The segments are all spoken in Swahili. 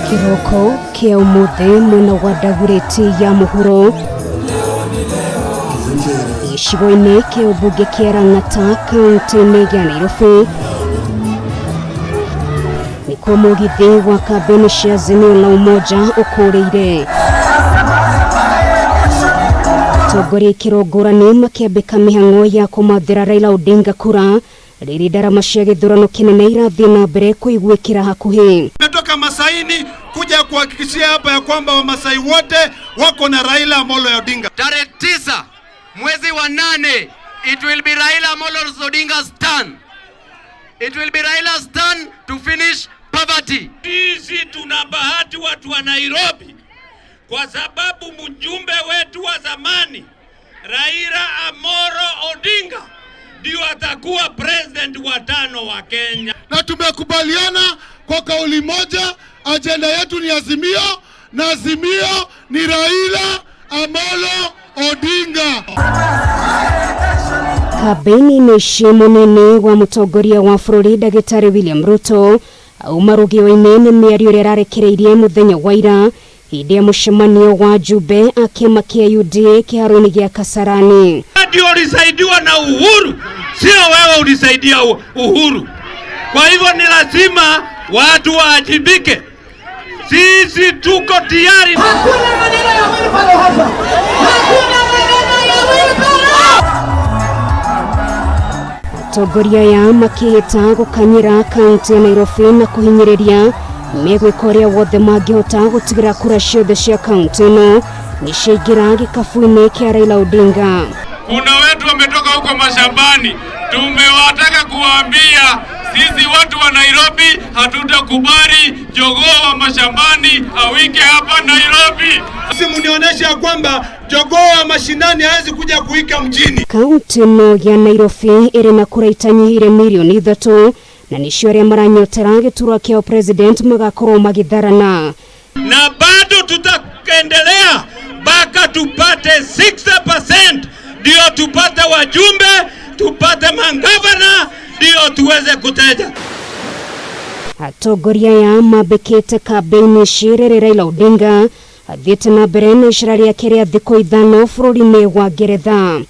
Kiroko kia umuthi mwena wa Ndagureti ya muhuro icigo-ini kia ubunge kia Rang'ata kaunti-ini ya Nairobi nikuo mugithi wa kambeni cia Azimio la Umoja ukũrĩire. Atongoria ngurani makiambika mihang'o ya kumathira Raila Odinga kura rĩrĩ ndarama cia githurano kinene irathiĩ na mbere kuiguĩkĩra hakuhĩ. Nimetoka Masaini kuja kuhakikishia hapa ya kwamba Wamasai wote wako na Raila Odinga. Tarehe 9 mwezi wa 8, it will be Raila Odinga's turn. It will be Raila's turn to finish poverty. Sisi tuna bahati watu wa Nairobi kwa sababu mjumbe wetu wa zamani Raila Odinga ndio atakuwa president wa 5 wa Kenya. Na tumekubaliana kwa kauli moja, ajenda yetu ni Azimio, na Azimio ni Raila Odinga. Kambeni cia munini wa mutongoria wa bururi Daktari William Ruto auma rũgĩo-inĩ nĩ mĩario ĩrĩa ĩrarekereirie mũthenya wa ira hĩndĩ ya mũcemanio wa Jumbe a kĩama kĩa UDA kĩharo-inĩ gĩa Kasarani. Ndio ulisaidiwa na Uhuru, sio wewe ulisaidia Uhuru. Kwa hivyo ni lazima watu waajibike. Sisi tuko tayari. Hakuna maneno ya wilbaro hapa. Hakuna maneno ya wilbaro. Atongoria ya makĩhĩta gũkanyĩra kaunti ya Nairobi na kũhinyĩrĩria megwĩka ũrĩa wothe mangĩhota gũtigĩra kura ciothe cia kaunti ĩno nĩciaingĩra gĩkabu-inĩ kĩa Raila Odinga. Kuna wetu wametoka huko mashambani, tumewataka kuambia sisi watu wa Nairobi hatutakubali jogoo wa mashambani awike hapa Nairobi. Simunionyesha kwamba jogoo wa mashinani hawezi kuja kuika mjini. Kaunti ĩno ya Nairobi ĩrĩ na kura itanyihĩire milioni 3 na nĩcio arĩa maranyotera gĩturwa kĩa president magakorwo magĩtharana. Na bado tutaendelea mpaka tupate 60%, ndio tupate wajumbe, tupate mangavana, ndio tuweze kuteja. Atongoria ya mambĩkĩte kambeni rĩrĩ Raila Odinga athiĩte na mbere na icera rĩake rĩa thikũ 5 bũrũri-inĩ wa Ngeretha.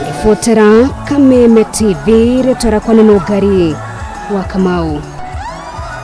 Ribotera Kameme TV rĩtwara kwa neno ngari wa Kamau.